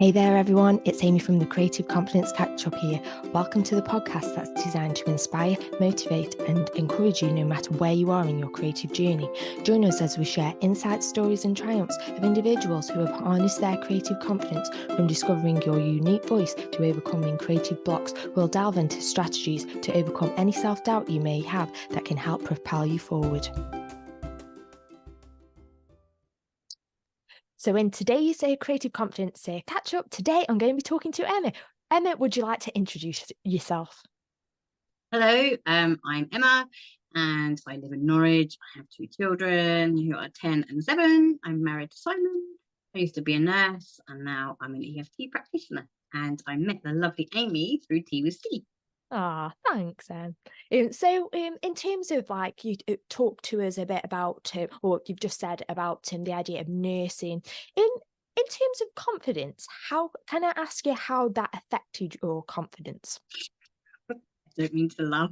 Hey there, everyone. It's Amy from the Creative Confidence Catch-Up here. Welcome to the podcast that's designed to inspire, motivate, and encourage you no matter where you are in your creative journey. Join us as we share insights, stories, and triumphs of individuals who have harnessed their creative confidence from discovering your unique voice to overcoming creative blocks. We'll delve into strategies to overcome any self-doubt you may have that can help propel you forward. So in today's Creative Confidence Catch-Up, today I'm going to be talking to Emma. Emma, would you like to introduce yourself? Hello, I'm Emma and I live in Norwich. I have two children who are 10 and 7. I'm married to Simon. I used to be a nurse and now I'm an EFT practitioner. And I met the lovely Amy through Tea with Steve. Ah, thanks, Em. So in terms of like you talk to us a bit about, or you've just said about the idea of nursing. In terms of confidence, how can I ask you how that affected your confidence? I don't mean to laugh.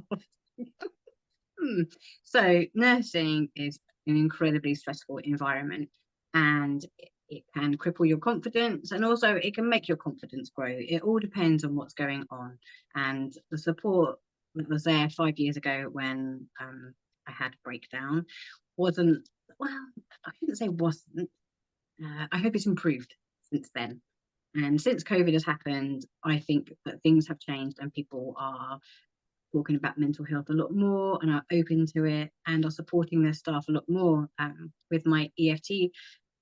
So nursing is an incredibly stressful environment and it can cripple your confidence and also it can make your confidence grow. It all depends on what's going on, and the support that was there 5 years ago when I had a breakdown wasn't, well, I shouldn't say wasn't, I hope it's improved since then. And since COVID has happened, I think that things have changed and people are talking about mental health a lot more and are open to it and are supporting their staff a lot more. With my EFT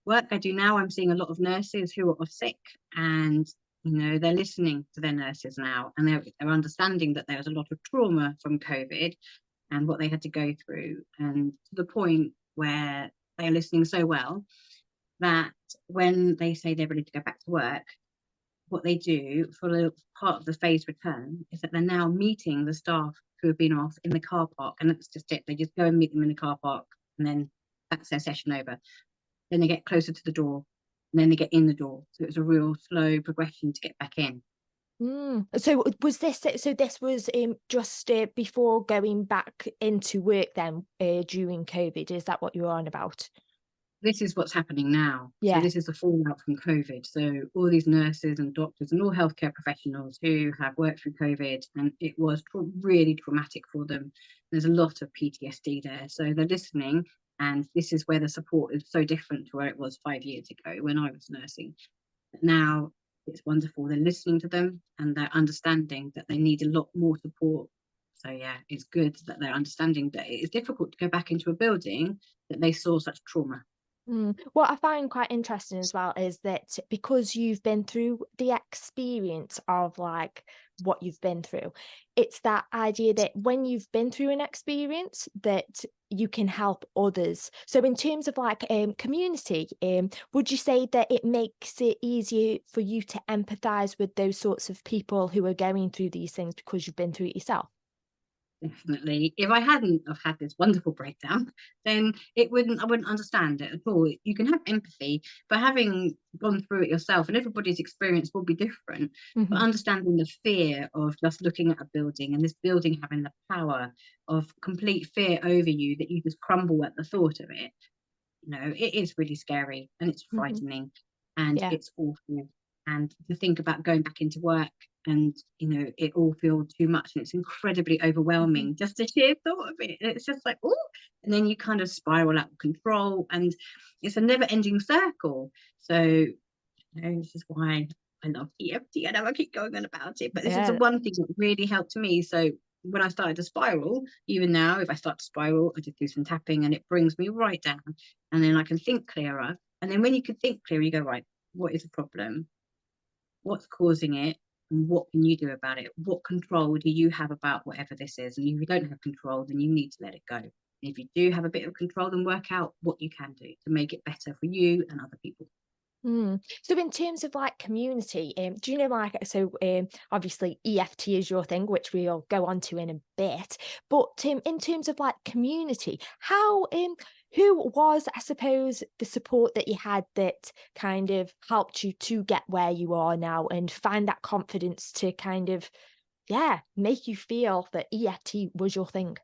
work I do now, I'm seeing a lot of nurses who are off sick and they're listening to their nurses now and they're understanding that there's a lot of trauma from COVID and what they had to go through, and to the point where they're listening so well that when they say they're ready to go back to work, what they do for the part of the phased return is that they're now meeting the staff who have been off in the car park, and that's just it. They just go and meet them in the car park, and then that's their session over. Then they get closer to the door, and then they get in the door. So it's a real slow progression to get back in. So was this? So this was just before going back into work then during COVID. Is that what you were on about? This is what's happening now. So Yeah. this is the fallout from COVID. So all these nurses and doctors and all healthcare professionals who have worked through COVID, and it was really traumatic for them. There's a lot of PTSD there. So they're listening, and this is where the support is so different to where it was 5 years ago when I was nursing. But now it's wonderful. They're listening to them and they're understanding that they need a lot more support. So yeah, it's good that they're understanding that it is difficult to go back into a building that they saw such trauma. What I find quite interesting as well is that because you've been through the experience of like what you've been through, it's that idea that when you've been through an experience that you can help others. So in terms of like community, would you say that it makes it easier for you to empathize with those sorts of people who are going through these things because you've been through it yourself? Definitely. If I hadn't have had this wonderful breakdown, then I wouldn't understand it at all. You can have empathy, but having gone through it yourself, and everybody's experience will be different, but Mhm. understanding the fear of just looking at a building and this building having the power of complete fear over you that you just crumble at the thought of it, it is really scary and it's Mhm. frightening and Yeah. it's awful. And to think about going back into work and, it all feels too much and it's incredibly Mhm. overwhelming, just the sheer thought of it. It's just like, oh, and then you kind of spiral out of control and it's a never ending circle. So, this is why I love EFT. I know I keep going on about it, but this is the Yeah. one thing that really helped me. So when I started to spiral, even now, if I start to spiral, I just do some tapping and it brings me right down. And then I can think clearer. And then when you can think clearer, you go, right, what is the problem? What's causing it? And what can you do about it? What control do you have about whatever this is? And if you don't have control, then you need to let it go. And if you do have a bit of control, then work out what you can do to make it better for you and other people. So in terms of like community, do you know like obviously EFT is your thing, which we'll go on to in a bit. But in terms of like community, how who was, I suppose, the support that you had that kind of helped you to get where you are now and find that confidence to kind of make you feel that EFT was your thing?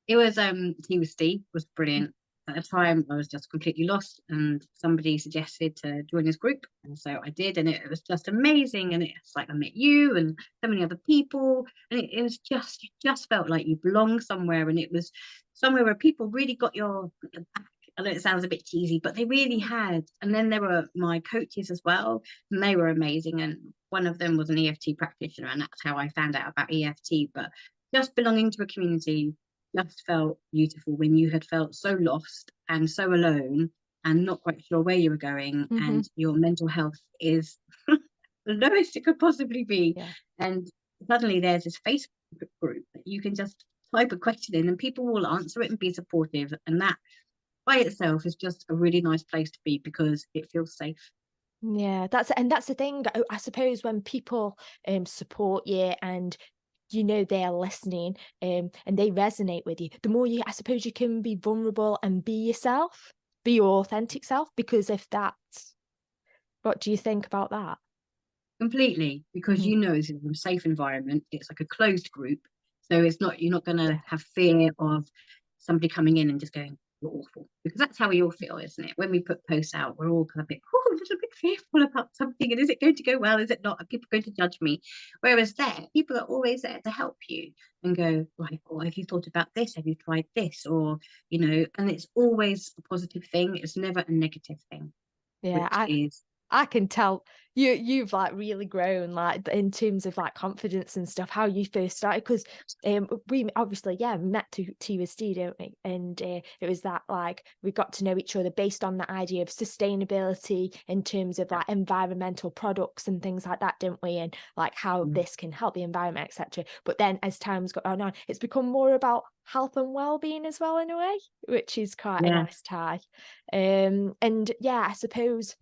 It was Tea with Steve was Mm. brilliant. at the time I was just completely lost, and somebody suggested to join this group, and so I did, and it was just amazing. And it's like I met you and so many other people, and it was just, you just felt like you belonged somewhere, and it was somewhere where people really got your back. I know it sounds a bit cheesy, but they really Mm. had. And then there were my coaches as well, and they were amazing. And one of them was an EFT practitioner, and that's how I found out about EFT. But just belonging to a community just felt beautiful when you had felt so lost and so alone and not quite sure where you were going, Hmm. and your mental health is the lowest it could possibly be. Yeah. And suddenly there's this Facebook group that you can just type a question in and people will answer it and be supportive. And that by itself is just a really nice place to be because it feels safe. Yeah, that's the thing. I suppose when people support you and you know they're listening and they resonate with you, the more you, I suppose, you can be vulnerable and be yourself, be your authentic self. Because if that's, what do you think about that? Completely, because Hmm. you know it's a safe environment. It's like a closed group, so it's not, you're not gonna Yeah. have fear of somebody coming in and just going, "You're awful," because that's how we all feel, isn't it? When we put posts out, we're all kind of a bit, oh, a little bit fearful about something, and is it going to go well? Is it not? Are people going to judge me? Whereas there, people are always there to help you and go, right, or have you thought about this? Have you tried this? Or, and it's always a positive thing. It's never a negative thing, Yeah, which is, I can tell you've like really grown like in terms of like confidence and stuff, how you first started. Because we obviously, yeah, we met to TUSD, don't we? And it was that like we got to know each other based on the idea of sustainability in terms of yeah, like environmental products and things like that, don't we? And like how mm, this can help the environment, etc. But then as time's gone on, it's become more about health and well-being as well in a way, which is quite a yeah. nice tie. And yeah, I suppose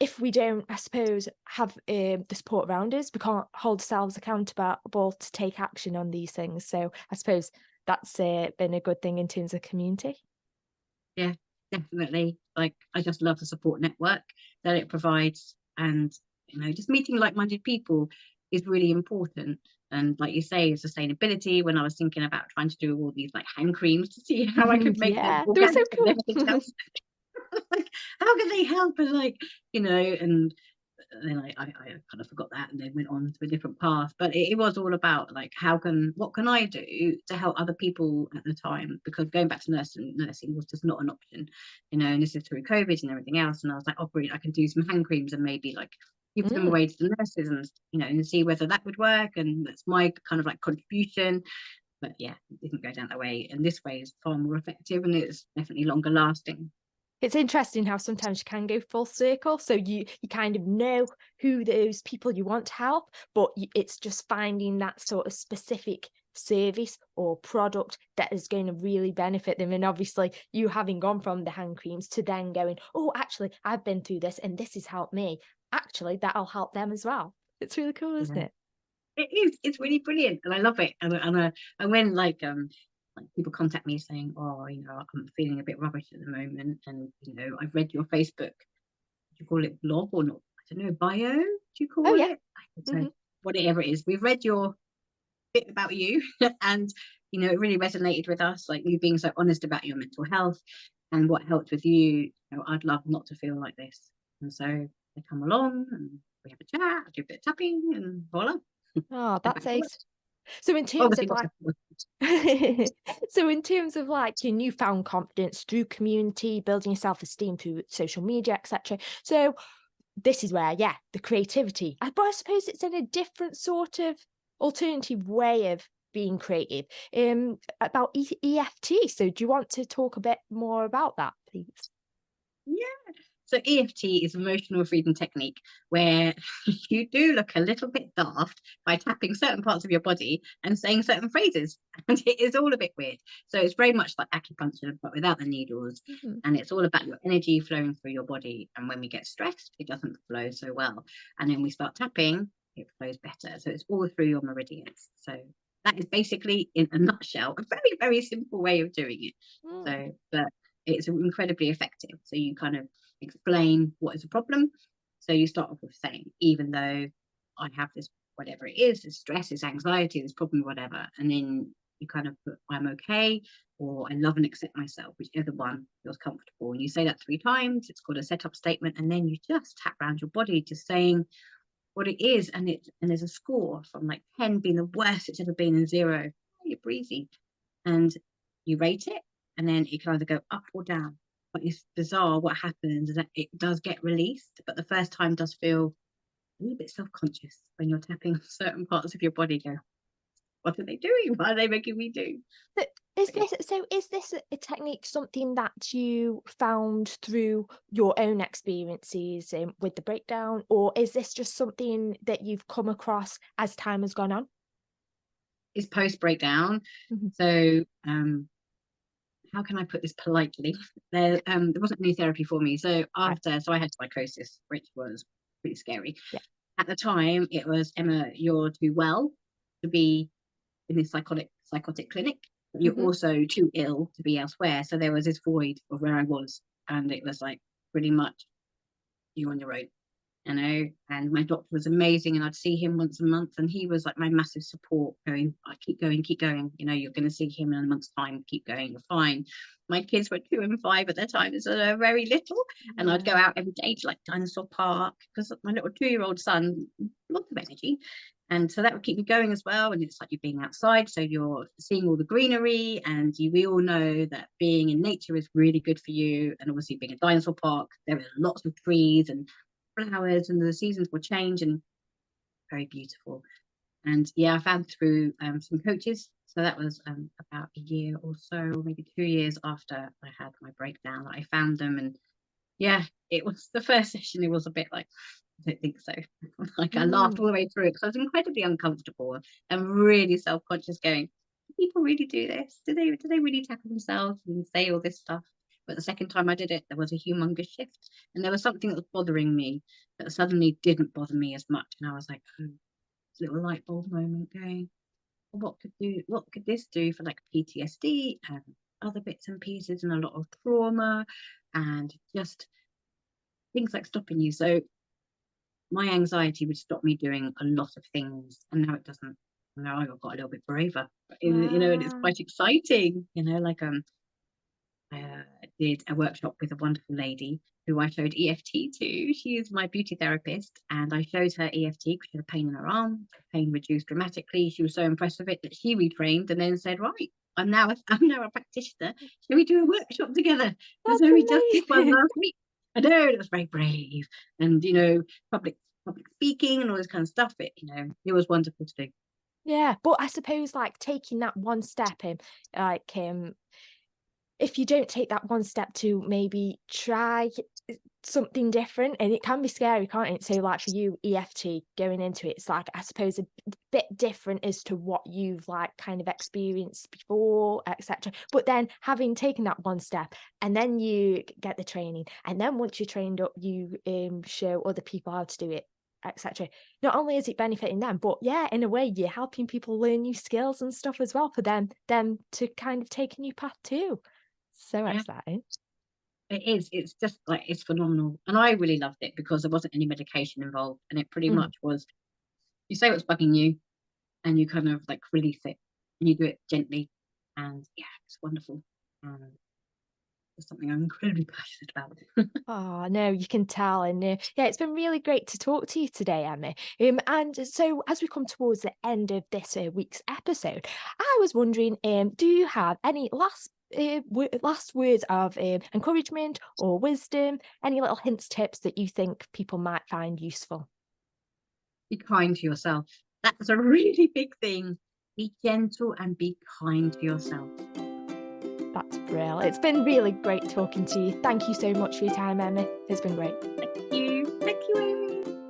if we don't, I suppose, have the support around us, we can't hold ourselves accountable to take action on these things. So I suppose that's been a good thing in terms of community. Yeah, definitely. Like, I just love the support network that it provides. And, just meeting like-minded people is really important. And like you say, sustainability, when I was thinking about trying to do all these like hand creams to see how I could make them Yeah, they were so organic and everything cool. else. Like, how can they help? And like, and then I kind of forgot that and then went on to a different path. But it was all about like, what can I do to help other people at the time? Because going back to nursing was just not an option, and this is through COVID and everything else. And I was like, oh, brilliant, I can do some hand creams and maybe like give them Mm. away to the nurses and and see whether that would work. And that's my kind of like contribution. But yeah, it didn't go down that way. And this way is far more effective and it's definitely longer lasting. It's interesting how sometimes you can go full circle. So you kind of know who those people you want to help, but it's just finding that sort of specific service or product that is going to really benefit them. And obviously, you having gone from the hand creams to then going, oh, actually, I've been through this and this has helped me. Actually, that'll help them as well. It's really cool, isn't Yeah. it? It is. It's really brilliant, and I love it. And when like people contact me saying, "Oh, I'm feeling a bit rubbish at the moment," and I've read your Facebook. Do you call it blog or not? I don't know, bio. Do you Oh call yeah. it? I don't know. Hmm. Whatever it is, we've read your bit about you, and it really resonated with us. Like you being so honest about your mental health and what helped with you. I'd love not to feel like this, and so they come along and we have a chat, I do a bit of tapping, and voila. Oh, Go back that's to work. ace. So in terms Obviously of lots like of work. so in terms of like your newfound confidence through community, building your self-esteem through social media, etc. So this is where, yeah, the creativity. But I suppose it's in a different sort of alternative way of being creative. About EFT. So do you want to talk a bit more about that, please? Yeah. So EFT is emotional freedom technique where you do look a little bit daft by tapping certain parts of your body and saying certain phrases. And it is all a bit weird. So it's very much like acupuncture, but without the needles. Mhm. And it's all about your energy flowing through your body. And when we get stressed, it doesn't flow so well. And then we start tapping, it flows better. So it's all through your meridians. So that is basically, in a nutshell, a very, very simple way of doing it. Mm. So, but it's incredibly effective. So you kind of explain what is the problem. So you start off with saying, even though I have this, whatever it is, this stress, this anxiety, this problem, whatever. And then you kind of put, I'm okay, or I love and accept myself, whichever one feels comfortable. And you say that 3 times. It's called a setup statement. And then you just tap around your body, just saying what it is. And there's a score from like 10 being the worst it's ever been and 0, you're breezy. And you rate it, and then it can either go up or down. But it's bizarre what happens is that it does get released, but the first time does feel a little bit self-conscious when you're tapping certain parts of your body. Go, what are they doing? What are they making me do? So is this a technique something that you found through your own experiences with the breakdown, or is this just something that you've come across as time has gone on? It's post breakdown. Mhm. So how can I put this politely? There wasn't any therapy for me. So Right. so I had psychosis, which was pretty scary. Yeah. At the time, it was, Emma, you're too well to be in this psychotic clinic, but you're Hmm. also too ill to be elsewhere. So there was this void of where I was, and it was like pretty much you on your own. And my doctor was amazing, and I'd see him once a month, and he was like my massive support, going, I keep going, keep going, you're going to see him in a month's time, keep going, you're fine. My kids were 2 and 5 at the time, so they're very little, and I'd go Yeah. out every day to like Dinosaur Park, because my little 2-year-old son, lots of energy, and so that would keep me going as well. And it's like you're being outside, so you're seeing all the greenery, and we all know that being in nature is really good for you. And obviously being a dinosaur park, there are lots of trees and flowers, and the seasons will change, and very beautiful. And yeah, I found through some coaches. So that was about a year or so, or maybe 2 years after I had my breakdown, that I found them. And yeah, it was the first session. It was a bit like, I don't think so. Like I laughed Mm. all the way through it because I was incredibly uncomfortable and really self-conscious, going, do people really do this? Do they really tackle themselves and say all this stuff? But the second time I did it, there was a humongous shift. And there was something that was bothering me that suddenly didn't bother me as much. And I was like, oh, little light bulb moment, going, well, what could this do for like PTSD and other bits and pieces, and a lot of trauma and just things like stopping you. So my anxiety would stop me doing a lot of things, and now it doesn't. Now I got a little bit braver, and it's Wow. quite exciting. Like did a workshop with a wonderful lady who I showed EFT to. She is my beauty therapist, and I showed her EFT because she had a pain in her arm. Her pain reduced dramatically. She was so impressed with it that she retrained and then said, "Right, I'm now a practitioner. Shall we do a workshop together?" And That's so we just did one amazing. last week. I know it was very brave, and public speaking and all this kind of stuff. It was wonderful to do. Yeah, but I suppose like taking that one step in, like if you don't take that one step to maybe try something different, and it can be scary, can't it? So like for you, EFT going into it, it's like I suppose a bit different as to what you've like kind of experienced before, etc. But then having taken that one step, and then you get the training, and then once you're trained up, you show other people how to do it, etc. Not only is it benefiting them, but yeah, in a way, you're helping people learn new skills and stuff as well for them to kind of take a new path too. So Yeah, exciting. it is. It's just like, it's phenomenal, and I really loved it because there wasn't any medication involved, and it pretty Mhm. much was, you say what's bugging you, and you kind of like release it, and you do it gently, and yeah, it's wonderful. It's something I'm incredibly passionate about. Oh, no, you can tell. And yeah, it's been really great to talk to you today, Emma. And so, as we come towards the end of this week's episode, I was wondering, do you have any last words of encouragement or wisdom? Any little hints, tips that you think people might find useful? Be kind to yourself. That's a really big thing. Be gentle and be kind to yourself. That's brilliant. It's been really great talking to you. Thank you so much for your time, Emma. It's been great. Thank you, Amy.